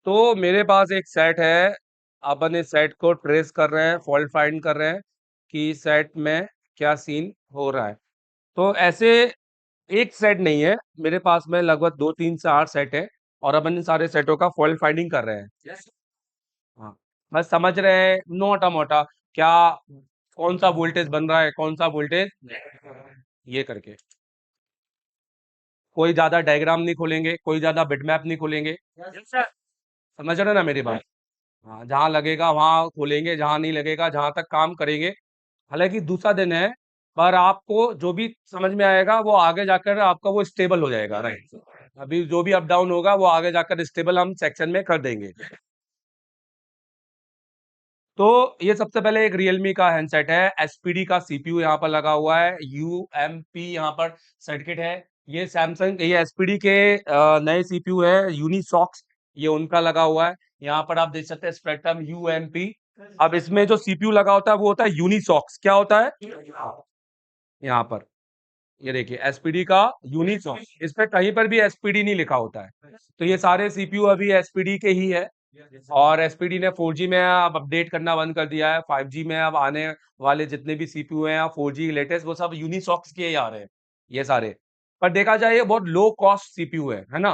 तो मेरे पास एक सेट है। अपन इस सेट को ट्रेस कर रहे हैं, फॉल्ट फाइंड कर रहे हैं कि सेट में क्या सीन हो रहा है। तो ऐसे एक सेट नहीं है, मेरे पास में लगभग 2 3 4 सेट है और अपन इन सारे सेटों का फॉल्ट फाइंडिंग कर रहे हैं। हाँ, बस समझ रहे हैं मोटा मोटा क्या कौन सा वोल्टेज बन रहा है, कौन सा वोल्टेज ये करके। कोई ज्यादा डायग्राम नहीं खोलेंगे, कोई ज्यादा बिटमैप नहीं खोलेंगे। समझ रहे हो ना मेरी बात? हाँ, जहाँ लगेगा वहां खोलेंगे, जहाँ नहीं लगेगा जहां तक काम करेंगे। हालांकि दूसरा दिन है, पर आपको जो भी समझ में आएगा वो आगे जाकर आपका वो स्टेबल हो जाएगा, राइट। अभी जो भी अप डाउन होगा वो आगे जाकर स्टेबल हम सेक्शन में कर देंगे। तो ये सबसे पहले एक रियलमी का हैंडसेट है, एसपीडी का सीपीयू यहाँ पर लगा हुआ है, यूएमपी यहाँ पर सर्किट है। ये सैमसंग, ये एसपीडी के नए सीपीयू है, यूनिसॉक्स, ये उनका लगा हुआ है। यहाँ पर आप देख सकते हैं स्पेक्ट्रम यूएमपी। अब इसमें जो सीपीयू लगा होता है वो होता है यूनिसॉक्स। क्या होता है यहाँ पर? ये देखिए एसपीडी का यूनिसॉक्स, इस पे कहीं पर भी एसपीडी नहीं लिखा होता है। तो ये सारे सीपीयू अभी एसपीडी के ही है। और एसपीडी ने 4G में अब अपडेट करना बंद कर दिया है। 5G में अब आने वाले जितने भी सीपीयू हैं 4G लेटेस्ट, वो सब यूनिसॉक्स के ही आ रहे हैं ये सारे। पर देखा जाए ये बहुत लो कॉस्ट सीपीयू है ना।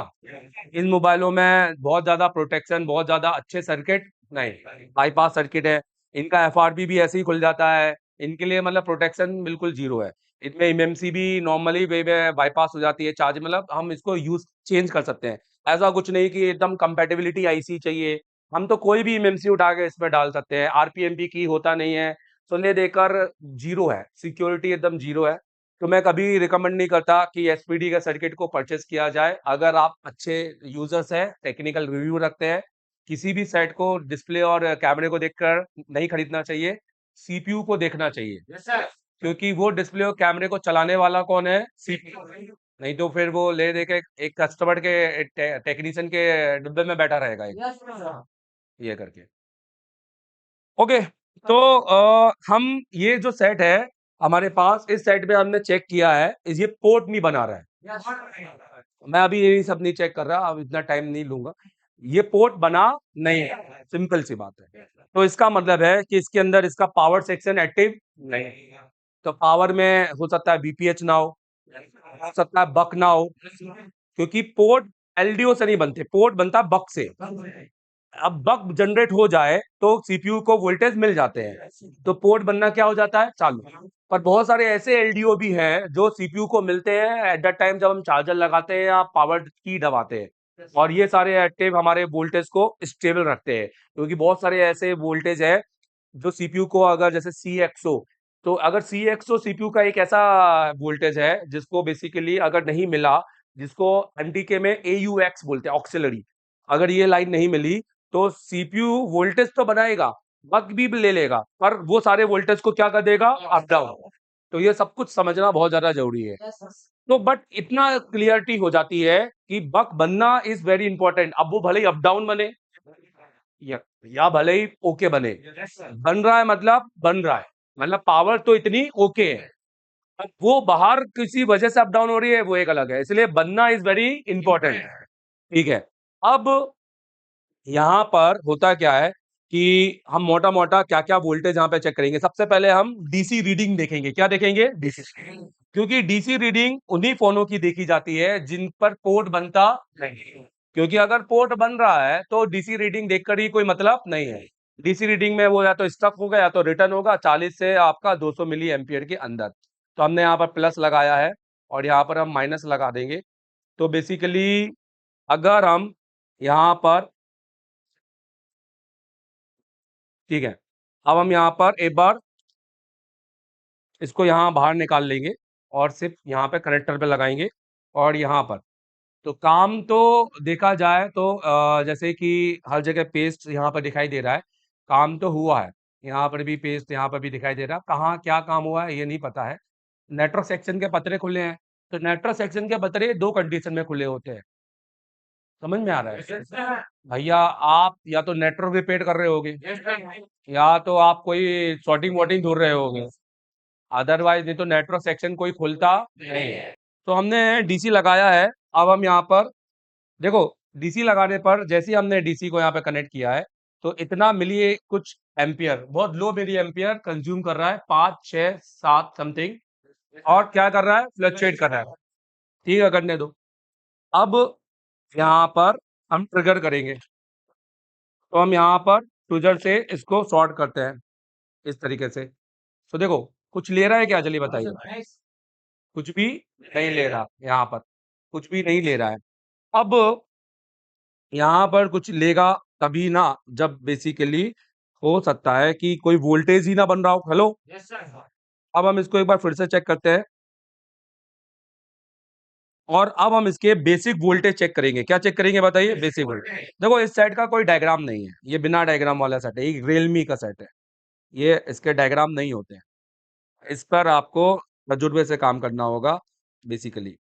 इन मोबाइलों में बहुत ज्यादा प्रोटेक्शन, बहुत ज्यादा अच्छे सर्किट नहीं, बाईपास सर्किट है। इनका एफआरपी भी ऐसे ही खुल जाता है। इनके लिए मतलब प्रोटेक्शन बिल्कुल जीरो है। इसमें एमएमसी भी नॉर्मली वे में बाईपास हो जाती है, चार्ज मतलब हम इसको यूज चेंज कर सकते हैं। ऐसा कुछ नहीं कि एकदम कंपेटेबिलिटी आईसी चाहिए। हम तो कोई भी एमएमसी उठा के इसमें डाल सकते हैं, आरपीएमपी की होता नहीं है। सुनने देकर जीरो है, सिक्योरिटी एकदम जीरो है। तो मैं कभी रिकमेंड नहीं करता कि एसपीडी का सर्किट को परचेस किया जाए। अगर आप अच्छे यूजर्स हैं, टेक्निकल रिव्यू रखते हैं, किसी भी सेट को डिस्प्ले और कैमरे को देखकर नहीं खरीदना चाहिए, सीपीयू को देखना चाहिए। क्योंकि वो डिस्प्ले और कैमरे को चलाने वाला कौन है? सीपीयू। नहीं तो फिर वो ले दे के एक कस्टमर के टेक्नीशियन के डिब्बे में बैठा रहेगा ये करके। ओके। तो हम ये जो सेट है हमारे पास, इस सेट में हमने चेक किया है, ये पोर्ट नहीं बना रहा है। मैं अभी ये सब नहीं चेक कर रहा, अब इतना टाइम नहीं लूंगा। ये पोर्ट बना नहीं है, सिंपल सी बात है। तो इसका मतलब है कि इसके अंदर इसका पावर सेक्शन एक्टिव नहीं है। तो पावर में हो सकता है बीपीएच ना हो सकता है बक ना हो, क्योंकि पोर्ट एलडीओ से नहीं बनते, पोर्ट बनता है बक से। अब बक जनरेट हो जाए तो सीपीयू को वोल्टेज मिल जाते हैं, तो पोर्ट बनना क्या हो जाता है? चालू। पर बहुत सारे ऐसे एलडीओ भी हैं जो सीपीयू को मिलते हैं एट द टाइम जब हम चार्जर लगाते हैं या पावर की दबाते हैं, और ये सारे एक्टिव हमारे वोल्टेज को स्टेबल रखते हैं। क्योंकि बहुत सारे ऐसे वोल्टेज है जो सीपीयू को, अगर जैसे सी एक्सओ, तो अगर सी एक्सओ सीपीयू का एक ऐसा वोल्टेज है जिसको बेसिकली अगर नहीं मिला, जिसको एमटीके में एयूएक्स बोलते हैं, ऑक्सिलरी, अगर ये लाइन नहीं मिली तो सीपीयू वोल्टेज तो बनाएगा, बक भी ले लेगा, पर वो सारे वोल्टेज को क्या कर देगा? Up down. तो ये सब कुछ समझना बहुत ज्यादा जरूरी है। तो बट इतना क्लियरिटी हो जाती है कि बक बनना इज वेरी इंपॉर्टेंट। अब वो भले ही अप डाउन बने या, या भले ही ओके बने, बन रहा है मतलब बन रहा है, मतलब पावर तो इतनी ओके है। अब वो बाहर किसी वजह से अप डाउन हो रही है वो एक अलग है, इसलिए बनना इज वेरी इंपॉर्टेंट। ठीक है। अब यहाँ पर होता क्या है कि हम मोटा मोटा क्या क्या वोल्टेज यहाँ पे चेक करेंगे। सबसे पहले हम डीसी रीडिंग देखेंगे। क्या देखेंगे? डीसी। क्योंकि डीसी रीडिंग उन्हीं फोनों की देखी जाती है जिन पर पोर्ट बनता नहीं। क्योंकि अगर पोर्ट बन रहा है तो डीसी रीडिंग देखकर ही कोई मतलब नहीं है। डीसी रीडिंग में वो या तो स्टक होगा या तो रिटर्न होगा 40 से आपका 200 मिली एम्पियर के अंदर। तो हमने यहाँ पर प्लस लगाया है और यहाँ पर हम माइनस लगा देंगे। तो बेसिकली अगर हम यहाँ पर, ठीक है, अब हम यहाँ पर एक बार इसको यहाँ बाहर निकाल लेंगे और सिर्फ यहाँ पे कनेक्टर पे लगाएंगे और यहाँ पर। तो काम तो देखा जाए तो जैसे कि हर जगह पेस्ट यहाँ पर दिखाई दे रहा है, काम तो हुआ है। यहाँ पर भी पेस्ट, यहाँ पर भी दिखाई दे रहा है, कहाँ क्या काम हुआ है ये नहीं पता है। नेटवर्क सेक्शन के पतरे खुले हैं, तो नेटवर्क सेक्शन के पतरे दो कंडीशन में खुले होते हैं। समझ में आ रहा है भैया? आप या तो नेटवर्क रिपेयर कर रहे होगे, या तो आप कोई शॉर्टिंग वॉटिंग ढूंढ रहे होगे, अदरवाइज नहीं तो नेटवर्क सेक्शन कोई खुलता नहीं है। तो हमने डीसी लगाया है। अब हम यहाँ पर देखो, डीसी लगाने पर जैसे ही हमने डीसी को यहाँ पे कनेक्ट किया है, तो इतना मिली कुछ एम्पियर, बहुत लो मिली एम्पियर कंज्यूम कर रहा है, 5 6 7 समथिंग, और क्या कर रहा है, फ्लक्चुएट कर रहा है। ठीक है, करने दो। अब यहाँ पर हम ट्रिगर करेंगे, तो हम यहाँ पर ट्रिगर से इसको सॉर्ट करते हैं इस तरीके से। तो देखो, कुछ ले रहा है क्या, चलिए बताइए। कुछ भी नहीं ले रहा, यहाँ पर कुछ भी नहीं ले रहा है। अब यहाँ पर कुछ लेगा तभी ना, जब बेसिकली हो सकता है कि कोई वोल्टेज ही ना बन रहा हो। हेलो, अब हम इसको एक बार फिर से चेक करते हैं, और अब हम इसके बेसिक वोल्टेज चेक करेंगे। क्या चेक करेंगे बताइए, बेसिक वोल्टेज। देखो, इस सेट का कोई डायग्राम नहीं है, ये बिना डायग्राम वाला सेट है, ये रियलमी का सेट है, ये इसके डायग्राम नहीं होते हैं। इस पर आपको तजुर्बे से काम करना होगा बेसिकली।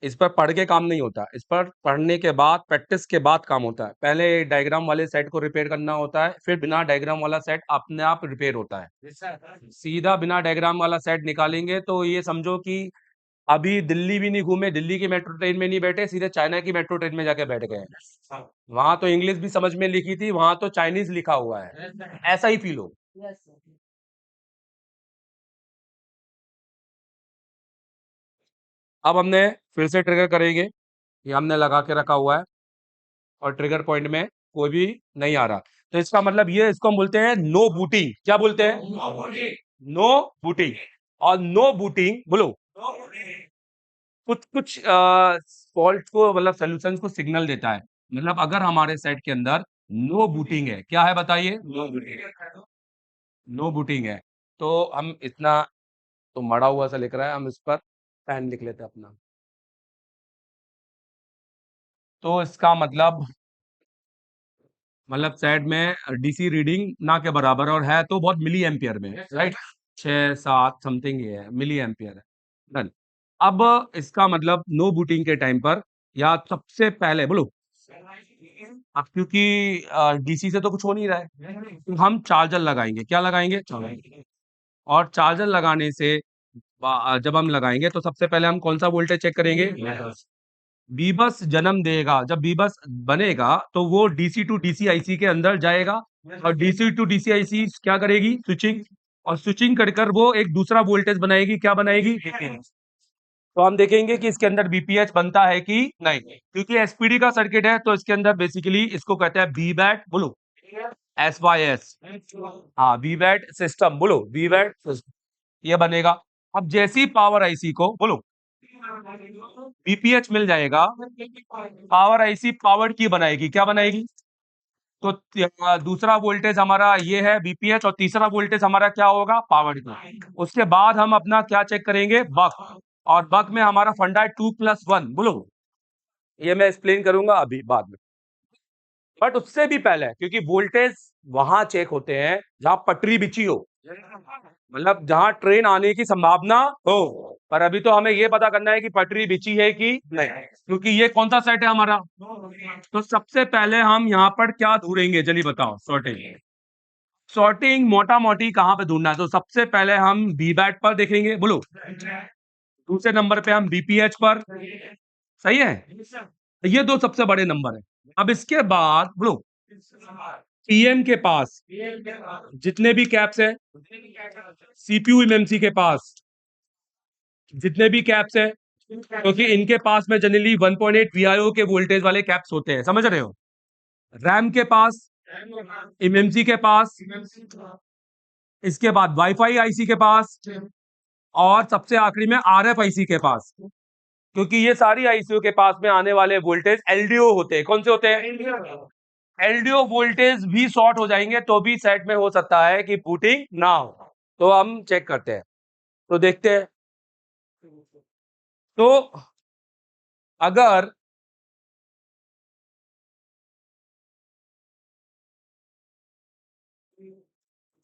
इस पर पढ़ के काम नहीं होता, इस पर पढ़ने के बाद, प्रैक्टिस के बाद काम होता है। पहले डायग्राम वाले सेट को रिपेयर करना होता है, फिर बिना डायग्राम वाला सेट अपने आप रिपेयर होता है। सीधा बिना डायग्राम वाला सेट निकालेंगे तो ये समझो कि अभी दिल्ली भी नहीं घूमे, दिल्ली की मेट्रो ट्रेन में नहीं बैठे, सीधे चाइना की मेट्रो ट्रेन में जाके बैठ गए। वहां तो इंग्लिश भी समझ में लिखी थी, वहां तो चाइनीज लिखा हुआ है, ऐसा ही फील हो। अब हमने फिर से ट्रिगर करेंगे, ये हमने लगा के रखा हुआ है, और ट्रिगर पॉइंट में कोई भी नहीं आ रहा, तो इसका मतलब ये, इसको हम बोलते हैं नो बूटिंग। क्या बोलते हैं, नो बूटिंग। और नो बूटिंग बोलो, कुछ कुछ फॉल्ट को, मतलब सोल्यूशन को सिग्नल देता है। मतलब अगर हमारे सेट के अंदर नो बूटिंग है, क्या है बताइए, नो बूटिंग, नो बूटिंग है, तो हम इतना, तो मड़ा हुआ सा लिख रहा है, हम इस पर पेन लिख लेते हैं अपना। तो इसका मतलब सेट में डीसी रीडिंग ना के बराबर, और है तो बहुत मिली एम्पियर में, राइट। 6 7 समथिंग ये है, मिली एम्पियर है। डन। अब इसका मतलब नो बूटिंग के टाइम पर, या सबसे पहले बोलो, अब क्योंकि डीसी से तो कुछ हो नहीं रहा है, तो हम चार्जर लगाएंगे। क्या लगाएंगे, चार्जर। और चार्जर लगाने से जब हम लगाएंगे तो सबसे पहले हम कौन सा वोल्टेज चेक करेंगे, बीबस जन्म देगा। जब बीबस बनेगा तो वो डीसी टू डीसी आईसी के अंदर जाएगा, और डीसी टू डीसी आईसी क्या करेगी, स्विचिंग। और स्विचिंग कर कर वो एक दूसरा वोल्टेज बनाएगी। क्या बनाएगी, तो हम देखेंगे कि इसके अंदर बीपीएच बनता है कि नहीं, क्योंकि एसपीडी का सर्किट है, तो इसके अंदर बेसिकली इसको कहते हैं बी बैट, बोलो SYS। हाँ, बी बैट सिस्टम, बोलो बी बैट सिस्टम, ये बनेगा। अब जैसी पावर आईसी को बोलो बीपीएच मिल जाएगा, पावर आईसी पावर की बनाएगी। क्या बनाएगी, तो दूसरा वोल्टेज हमारा ये है बीपीएच, और तीसरा वोल्टेज हमारा क्या होगा, पावर की। उसके बाद हम अपना क्या चेक करेंगे, बक। और बक में हमारा फंडा है 2+1, बोलो, ये मैं एक्सप्लेन करूंगा अभी बाद में। बट उससे भी पहले, क्योंकि वोल्टेज वहां चेक होते हैं जहां पटरी बिछी हो, मतलब जहां ट्रेन आने की संभावना हो। पर अभी तो हमें यह पता करना है कि पटरी बिछी है कि नहीं, क्योंकि ये कौन सा सेट है हमारा। तो सबसे पहले हम यहाँ पर क्या ढूंढेंगे, चलिए बताओ, सॉर्टिंग। सॉर्टिंग मोटा मोटी कहाँ पे ढूंढना है, तो सबसे पहले हम बी बैट पर देखेंगे, बोलो। दूसरे नंबर पे हम बीपीएच पर, सही है। ये दो सबसे बड़े नंबर है। अब इसके बाद बोलो पीएम के पास जितने भी कैप्स है, सीपीयू एमएमसी के पास जितने भी कैप्स है, क्योंकि इनके पास में जनरली 1.8 वीआईओ के वोल्टेज वाले कैप्स होते हैं, समझ रहे हो। रैम के पास, एमएमसी के पास, इसके बाद वाईफाई आईसी के पास, और सबसे आखिरी में आरएफ आईसी के पास। क्योंकि ये सारी आईसीयू के पास में आने वाले वोल्टेज एलडीओ होते हैं। कौन से होते हैं, एलडीओ वोल्टेज भी शॉर्ट हो जाएंगे तो भी सेट में हो सकता है कि बूटिंग ना हो। तो हम चेक करते हैं, तो देखते हैं। तो अगर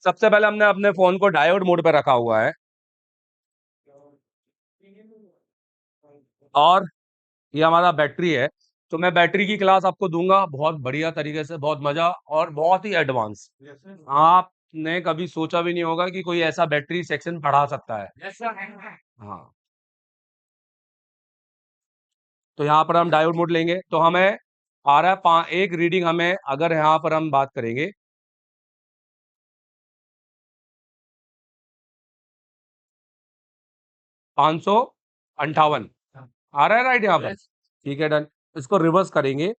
सबसे पहले हमने अपने फोन को डायोड मोड पे रखा हुआ है, और ये हमारा बैटरी है, तो मैं बैटरी की क्लास आपको दूंगा बहुत बढ़िया तरीके से, बहुत मजा और बहुत ही एडवांस। आप ने कभी सोचा भी नहीं होगा कि कोई ऐसा बैटरी सेक्शन पढ़ा सकता है। हाँ, तो यहाँ पर हम डायोड मोड लेंगे तो हमें आ रहा है एक रीडिंग हमें, अगर यहाँ पर हम बात करेंगे 558 आ रहा है राइट यहाँ पर। ठीक है, डन। इसको रिवर्स करेंगे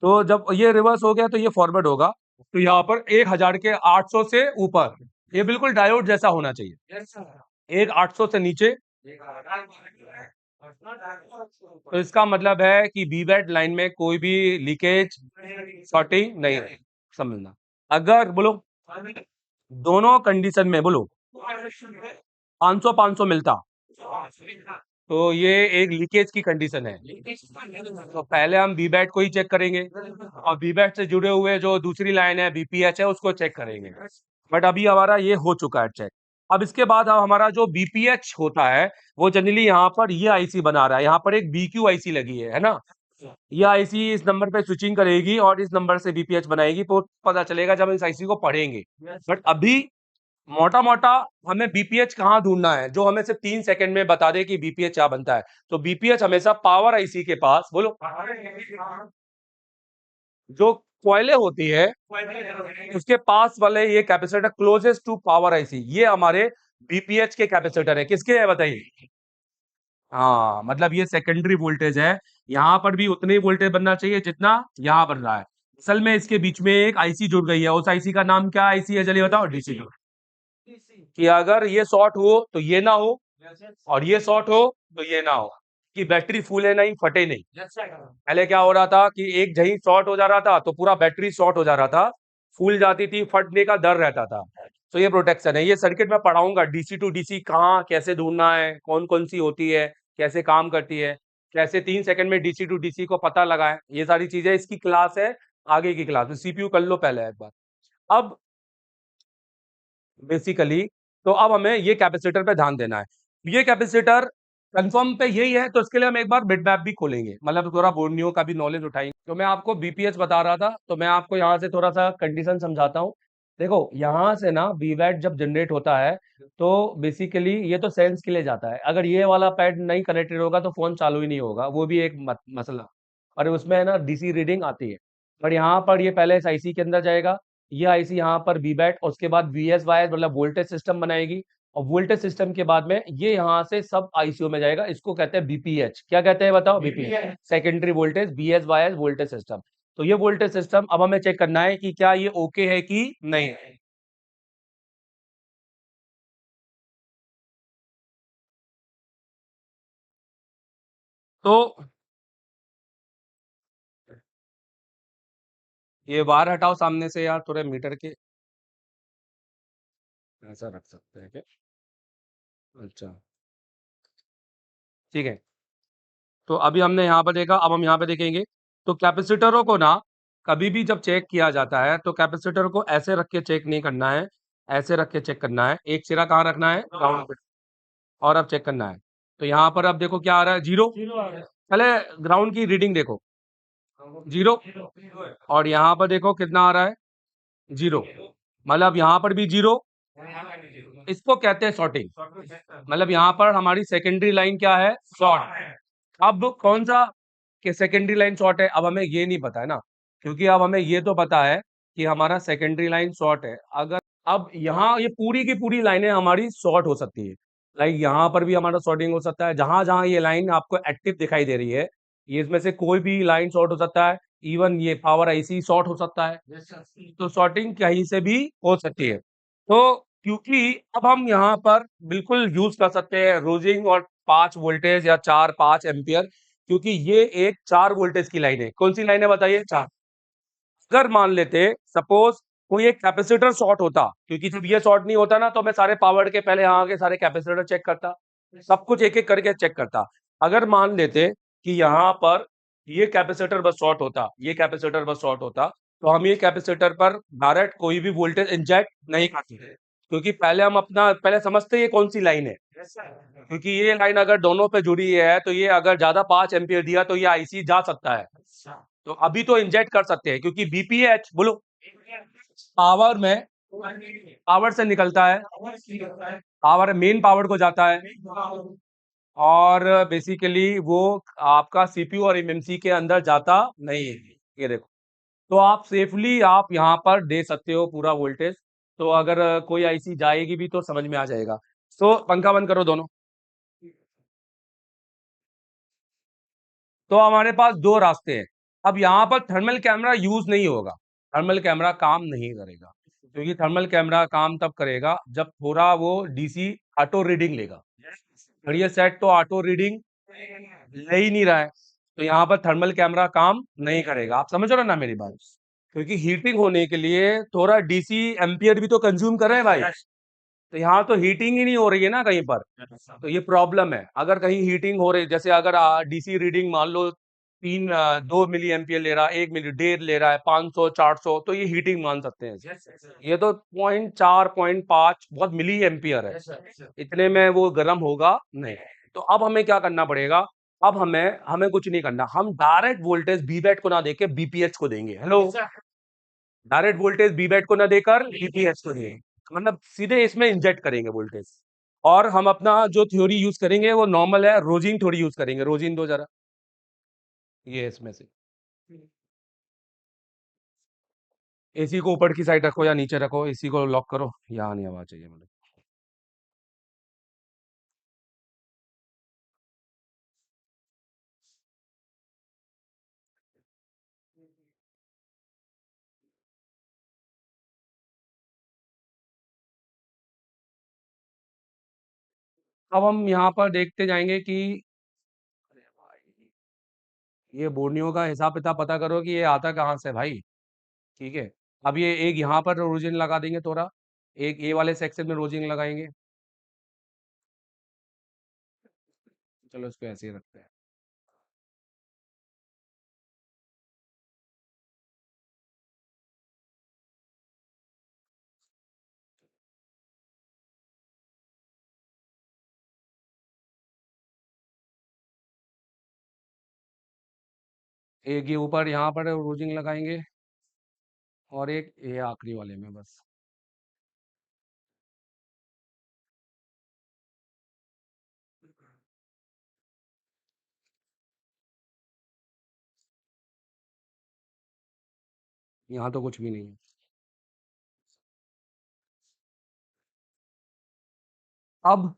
तो जब ये रिवर्स हो गया तो ये फॉरवर्ड होगा, तो यहाँ पर 1000 के 800 से ऊपर, ये बिल्कुल डायोड जैसा होना चाहिए। एक 800 से नीचे, तो इसका मतलब है कि बीबैट लाइन में कोई भी लीकेज शॉर्टिंग नहीं है। समझना, अगर बोलो दोनों कंडीशन में बोलो 500 500 मिलता तो ये एक लीकेज की कंडीशन है। तो पहले हम बीबैट को ही चेक करेंगे और बीबैट से जुड़े हुए जो दूसरी लाइन है बीपीएच है उसको चेक करेंगे। बट अभी हमारा ये हो चुका है चेक। अब इसके बाद अब हमारा जो बीपीएच होता है वो जनरली यहाँ पर ये आईसी बना रहा है, यहाँ पर एक बीक्यू आईसी लगी है ना। ये आईसी इस नंबर पे स्विचिंग करेगी और इस नंबर से बीपीएच बनाएगी, तो पता चलेगा जब हम इस आईसी को पढ़ेंगे। बट अभी मोटा मोटा हमें बीपीएच कहाँ ढूंढना है जो हमें सिर्फ 3 सेकंड में बता दे कि बीपीएच क्या बनता है। तो बीपीएच हमेशा पावर आईसी के पास बोलो जो कॉइलें होती है उसके पास वाले ये capacitor closest to power IC, ये हमारे बीपीएच के कैपेसिटर है। किसके है बताइए। हाँ, मतलब ये सेकेंडरी वोल्टेज है, यहाँ पर भी उतनी वोल्टेज बनना चाहिए जितना यहाँ बन रहा है। असल में इसके बीच में एक आईसी जुड़ गई है, उस आईसी का नाम क्या आईसी है चलिए बताओ। डीसी, कि अगर ये शॉर्ट हो तो ये ना हो और ये शॉर्ट हो तो ये ना हो, कि बैटरी फूले नहीं फटे नहीं। पहले क्या हो रहा था कि एक जही शॉर्ट हो जा रहा था तो पूरा बैटरी शॉर्ट हो जा रहा था, फूल जाती थी, फटने का डर रहता था। तो ये प्रोटेक्शन है। ये सर्किट में पढ़ाऊंगा डीसी टू डीसी कहाँ कैसे ढूंढना है, कौन कौन सी होती है, कैसे काम करती है, कैसे 3 सेकंड में डीसी टू डीसी को पता लगाएं, ये सारी चीजें इसकी क्लास है। आगे की क्लास में सीपीयू कर लो पहले एक बार। अब बेसिकली तो अब हमें ये कैपेसिटर पे ध्यान देना है। ये कैपेसिटर कंफर्म पे यही है, तो इसके लिए हम एक बार बिटमैप भी खोलेंगे, मतलब थोड़ा बोर्नियो का भी नॉलेज उठाएंगे। तो मैं आपको बीपीएच बता रहा था, तो मैं आपको यहाँ से थोड़ा सा कंडीशन समझाता हूँ। देखो यहाँ से ना वीवैट जब जनरेट होता है तो बेसिकली ये तो सेंस के लिए जाता है। अगर ये वाला पैड नहीं कनेक्टेड होगा तो फोन चालू ही नहीं होगा, वो भी एक मसला। और उसमें है ना डीसी रीडिंग आती है। पर यहाँ पर ये पहले इस आईसी के अंदर जाएगा, ये आईसी यहाँ पर वीबैट, उसके बाद वीएसवाईएस मतलब वोल्टेज सिस्टम बनाएगी, और वोल्टेज सिस्टम के बाद में ये यहाँ से सब आईसीयू में जाएगा। इसको कहते हैं बीपीएच। क्या कहते हैं बताओ। BPH secondary voltage BSYS voltage system. तो ये वोल्टेज सिस्टम अब हमें चेक करना है कि क्या ये ओके है कि नहीं है। तो ये वायर हटाओ सामने से यार, थोड़े मीटर के ऐसा रख सकते हैं क्या। अच्छा, ठीक है। तो अभी हमने यहाँ पर देखा, अब हम यहाँ पे देखेंगे। तो कैपेसिटरों को ना कभी भी जब चेक किया जाता है तो कैपेसिटर को ऐसे रख के चेक नहीं करना है, ऐसे रख के चेक करना है। एक सिरा कहाँ रखना है, ग्राउंड पे, और अब चेक करना है। तो यहाँ पर अब देखो क्या आ रहा है, जीरो। पहले ग्राउंड की रीडिंग देखो, जीरो। और यहाँ पर देखो कितना आ रहा है, जीरो। मतलब यहाँ पर भी जीरो। इसको कहते हैं शॉर्टिंग। मतलब यहाँ पर हमारी सेकेंडरी लाइन क्या है, शॉर्ट। अब कौन सा कि सेकेंडरी लाइन शॉर्ट है, अब हमें ये नहीं पता है ना, क्योंकि अब हमें ये तो पता है कि हमारा सेकेंडरी लाइन शॉर्ट है। अगर अब यहाँ ये पूरी की पूरी लाइनें हमारी शॉर्ट हो सकती है, लाइक यहाँ पर भी हमारा शॉर्टिंग हो सकता है। जहां जहां ये लाइन आपको एक्टिव दिखाई दे रही है, ये इसमें से कोई भी लाइन शॉर्ट हो सकता है। इवन ये पावर आईसी शॉर्ट हो सकता है। तो शॉर्टिंग कहीं से भी हो सकती है। तो क्योंकि अब हम यहाँ पर बिल्कुल यूज कर सकते हैं रोजिंग और 5 वोल्टेज या 4-5 एम्पियर, क्योंकि ये एक 4 वोल्टेज की लाइन है। कौन सी लाइन है बताइए, 4। अगर मान लेते सपोज कोई एक कैपेसिटर शॉर्ट होता, क्योंकि जब ये शॉर्ट नहीं होता ना तो मैं सारे पावर के पहले यहाँ के सारे कैपेसिटर चेक करता, सब कुछ एक एक करके चेक करता। अगर मान लेते कि यहाँ पर ये कैपेसिटर बस शॉर्ट होता, ये कैपेसिटर बस शॉर्ट होता, तो हम ये कैपेसिटर पर डायरेक्ट कोई भी वोल्टेज इंजेक्ट नहीं करते, क्योंकि पहले हम अपना पहले समझते ये कौन सी लाइन है। क्योंकि ये लाइन अगर दोनों पे जुड़ी है तो ये अगर ज्यादा 5 एम्पियर दिया तो ये आईसी जा सकता है। तो अभी तो इंजेक्ट कर सकते हैं, क्योंकि बीपीएच बोलो पावर में पावर से निकलता है, पावर मेन पावर को जाता है, और बेसिकली वो आपका सीपीयू और एमएमसी के अंदर जाता नहीं है। ये देखो, तो आप सेफली आप यहाँ पर दे सकते हो पूरा वोल्टेज। तो अगर कोई आईसी जाएगी भी तो समझ में आ जाएगा। तो पंखा बंद करो दोनों। तो हमारे पास दो रास्ते हैं। अब यहाँ पर थर्मल कैमरा यूज नहीं होगा, थर्मल कैमरा काम नहीं करेगा, क्योंकि थर्मल कैमरा काम तब करेगा जब थोड़ा वो डीसी ऑटो रीडिंग लेगा। और ये सेट तो ऑटो रीडिंग ले ही नहीं रहा है, तो यहाँ पर थर्मल कैमरा काम नहीं करेगा। आप समझ रहे हो ना मेरी बात? क्योंकि हीटिंग होने के लिए थोड़ा डीसी एम्पियर भी तो कंज्यूम कर रहे हैं भाई। तो यहाँ तो हीटिंग ही नहीं हो रही है ना कहीं पर, तो ये प्रॉब्लम है। अगर कहीं हीटिंग हो रही, जैसे अगर डीसी रीडिंग मान लो 2 मिली एम्पियर ले रहा है, 1 मिली, 1.5 ले रहा है, 500 400, तो ये हीटिंग मान सकते हैं। ये तो 0.4 0.5 बहुत मिली एम्पियर है, इतने में वो गर्म होगा नहीं। तो अब हमें क्या करना पड़ेगा? अब हमें हमें कुछ नहीं करना, हम डायरेक्ट वोल्टेज बीबैट को ना देके बीपीएच को देंगे। हेलो, डायरेक्ट वोल्टेज बीबैट को ना देकर बीपीएच को देंगे, मतलब सीधे इसमें इंजेक्ट करेंगे वोल्टेज। और हम अपना जो थ्योरी यूज करेंगे वो नॉर्मल है, रोजिंग थ्योरी यूज करेंगे। रोजिंग दो जरा, ये इसमें से एसी को ऊपर की साइड रखो या नीचे रखो, एसी को लॉक करो, यहाँ नहीं आवाज चाहिए मुझे। अब हम यहाँ पर देखते जाएंगे कि अरे भाई, ये बोर्नियो का हिसाब किताब पता करो कि ये आता कहाँ से भाई। ठीक है, अब ये एक यहाँ पर रोजिन लगा देंगे थोड़ा, एक ए वाले सेक्शन में रोजिंग लगाएंगे। चलो इसको ऐसे ही रखते हैं। एक ये ऊपर यहाँ पर रोजिंग लगाएंगे, और एक ये आखिरी वाले में बस। यहाँ तो कुछ भी नहीं है। अब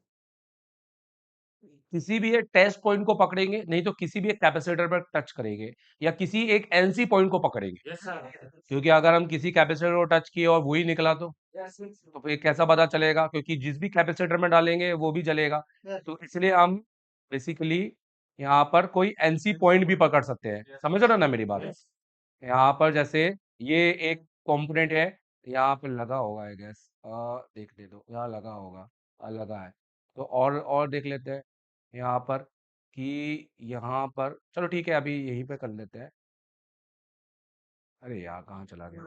किसी भी एक टेस्ट पॉइंट को पकड़ेंगे, नहीं तो किसी भी एक कैपेसिटर पर टच करेंगे, या किसी एक एनसी पॉइंट को पकड़ेंगे। क्योंकि अगर हम किसी कैपेसिटर को टच किए और वही निकला तो फिर कैसा पता चलेगा? क्योंकि जिस भी कैपेसिटर में डालेंगे वो भी जलेगा। तो इसलिए हम बेसिकली यहाँ पर कोई एनसी पॉइंट भी पकड़ सकते हैं। समझ रहे हो ना मेरी बात? यहाँ पर जैसे ये एक कंपोनेंट है, यहाँ पर लगा होगा आई गेस, देखने दो, यहाँ लगा होगा, लगा है। तो और देख लेते हैं यहाँ पर कि यहाँ पर, चलो ठीक है अभी यहीं पे कर लेते हैं। अरे यार कहाँ चला गया?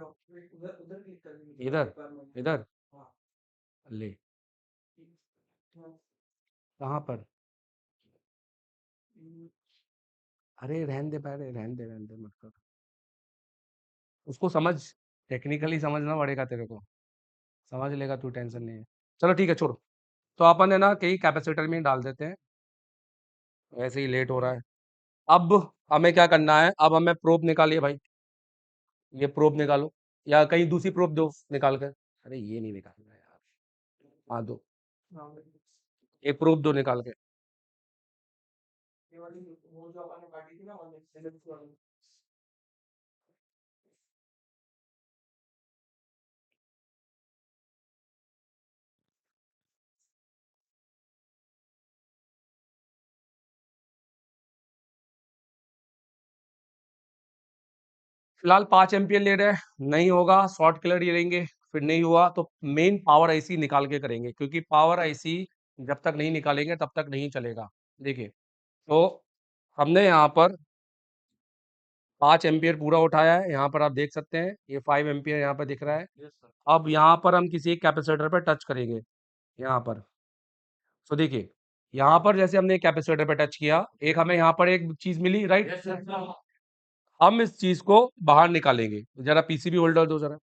इधर, इधर ले, कहाँ पर? अरे रहने दे, पहले रहने दे, मत कर उसको, समझ, टेक्निकली समझना पड़ेगा तेरे को। समझ लेगा तू, टेंशन नहीं है। चलो ठीक है, छोड़ो। तो अपन है ना कई कैपेसिटर में ही डाल देते हैं, वैसे ही लेट हो रहा है। अब हमें क्या करना है? अब हमें प्रोब निकालिए भाई, ये प्रोब निकालो, या कहीं दूसरी प्रोब दो निकाल कर। अरे ये नहीं निकालना यार, हाँ दो, एक प्रोब दो निकाल के। फिलहाल 5 एम्पियर ले रहे हैं, नहीं होगा शॉर्ट कलर ही लेंगे। फिर नहीं हुआ तो मेन पावर आईसी निकाल के करेंगे, क्योंकि पावर आईसी जब तक नहीं निकालेंगे तब तक नहीं चलेगा। देखिए, तो हमने यहाँ पर 5 एम्पियर पूरा उठाया है, यहाँ पर आप देख सकते हैं ये 5 एम्पियर यहाँ पर दिख रहा है। अब यहाँ पर हम किसी एक कैपेसिटर पर टच करेंगे, यहाँ पर। तो देखिए, यहाँ पर जैसे हमने कैपेसिटर पे टच किया, एक हमें यहाँ पर एक चीज मिली, राइट? हम इस चीज को बाहर निकालेंगे। जरा पीसीबी होल्डर दो जरा।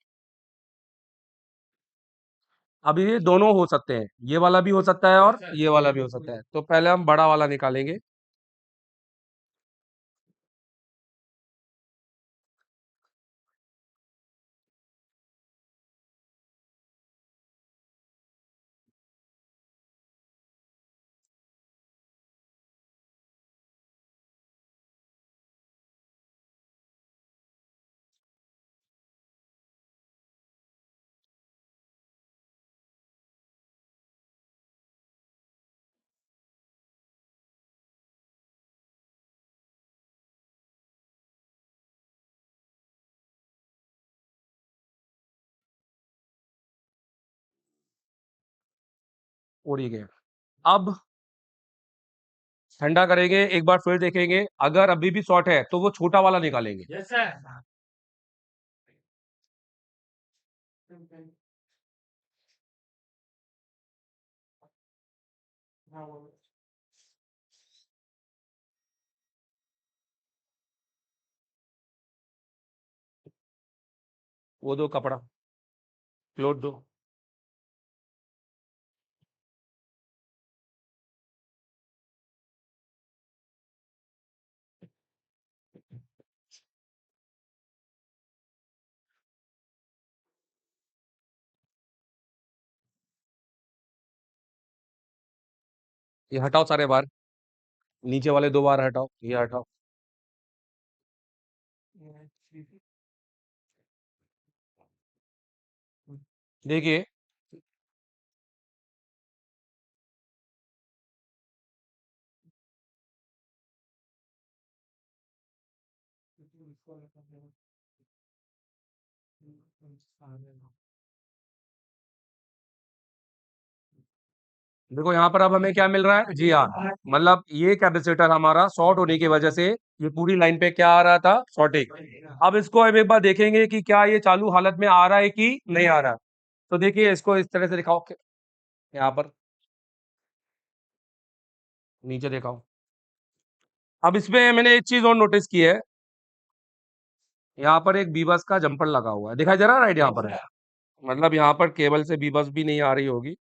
अब ये दोनों हो सकते हैं, ये वाला भी हो सकता है और ये वाला भी हो सकता है, तो पहले हम बड़ा वाला निकालेंगे। और ये गया। अब ठंडा करेंगे, एक बार फिर देखेंगे, अगर अभी भी शॉर्ट है तो वो छोटा वाला निकालेंगे। वो दो कपड़ा, क्लोथ दो। ये हटाओ सारे बार, नीचे वाले दो बार हटाओ, ये हटाओ। देखिए, देखो यहाँ पर अब हमें क्या मिल रहा है, जी हाँ, मतलब ये कैपेसिटर हमारा शॉर्ट होने की वजह से ये पूरी लाइन पे क्या आ रहा था, शॉर्टिंग। अब इसको हम एक बार देखेंगे कि क्या ये चालू हालत में आ रहा है कि नहीं आ रहा। तो देखिए, इसको इस तरह से दिखाओ यहाँ पर, नीचे दिखाओ। अब इसमें मैंने एक चीज और नोटिस की है, यहाँ पर एक बीबस का जंपर लगा हुआ है, दिखाई दे रहा है, राइट, यहाँ पर है। मतलब यहाँ पर केबल से बीबस भी नहीं आ रही होगी।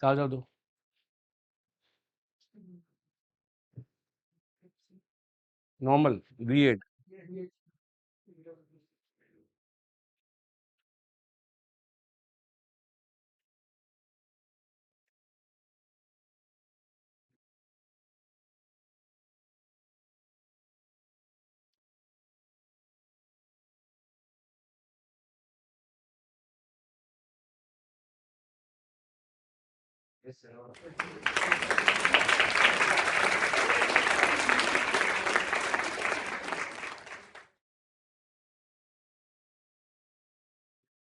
चार्जर दो। Normal V8।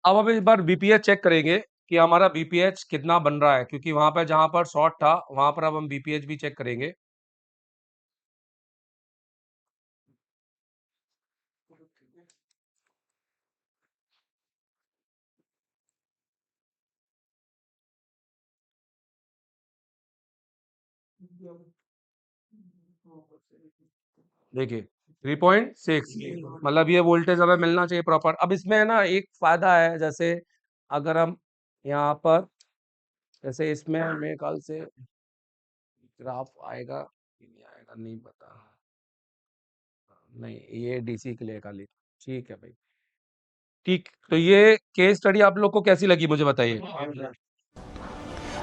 अब हम इस बार बीपीएच चेक करेंगे कि हमारा बीपीएच कितना बन रहा है, क्योंकि वहां पर जहां पर शॉर्ट था वहां पर अब हम बीपीएच भी चेक करेंगे। देखिए 3.6 मतलब ये वोल्टेज हमें मिलना चाहिए प्रॉपर। अब इसमें है ना एक फायदा है, जैसे अगर हम यहाँ पर, जैसे इसमें मेरे ख्याल से ग्राफ आएगा कि नहीं आएगा नहीं पता, नहीं ये डीसी के लिए खाली, ठीक है भाई। ठीक, तो ये केस स्टडी आप लोग को कैसी लगी मुझे बताइए।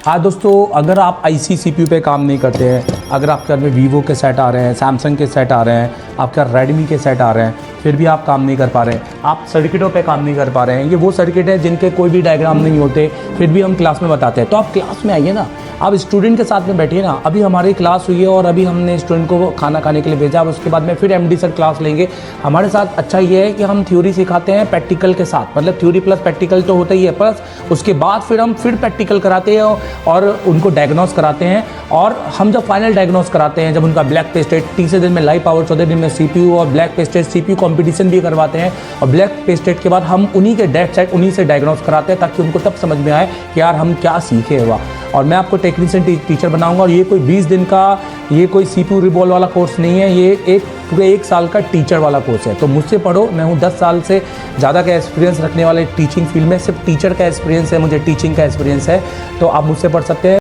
हाँ दोस्तों, अगर आप आईसी सीपीयू पे काम नहीं करते हैं, अगर आपके घर में वीवो के सेट आ रहे हैं, सैमसंग के सेट आ रहे हैं, आपका रेडमी के सेट आ रहे हैं, फिर भी आप काम नहीं कर पा रहे हैं, आप सर्किटों पे काम नहीं कर पा रहे हैं, ये वो सर्किट है जिनके कोई भी डायग्राम नहीं होते, फिर भी हम क्लास में बताते हैं, तो आप क्लास में आइए ना, आप स्टूडेंट के साथ में बैठिए ना। अभी हमारी क्लास हुई है और अभी हमने स्टूडेंट को खाना खाने के लिए भेजा, अब उसके बाद में फिर एमडी सर क्लास लेंगे हमारे साथ। अच्छा ये है कि हम थ्योरी सिखाते हैं प्रैक्टिकल के साथ, मतलब थ्योरी प्लस प्रैक्टिकल तो होता ही है, प्लस उसके बाद फिर हम प्रैक्टिकल कराते हैं और उनको डायग्नोस कराते हैं। और हम जब फाइनल डायग्नोस कराते हैं, जब उनका ब्लैक पेस्टेड 30 दिन में लाइव पावर, 14 दिन में सीपीयू, और ब्लैक पेस्टेड सीपीयू कंपटीशन भी करवाते हैं, और ब्लैक पेस्टेड के बाद हम उन्हीं के डेट सेट उन्हीं से डायग्नोस कराते हैं, ताकि उनको तब समझ में आए कि यार हम क्या सीखे हुआ। और मैं आपको टेक्नीशियन टीचर बनाऊंगा, और ये कोई 20 दिन का, ये कोई सीपीयू रिवॉल्व वाला कोर्स नहीं है, ये पूरे 1 साल का टीचर वाला कोर्स है। तो मुझसे पढ़ो, मैं हूँ 10 साल से ज़्यादा का एक्सपीरियंस रखने वाले टीचिंग फील्ड में, सिर्फ टीचर का एक्सपीरियंस है मुझे, टीचिंग का एक्सपीरियंस है, तो आप मुझसे पढ़ सकते हैं।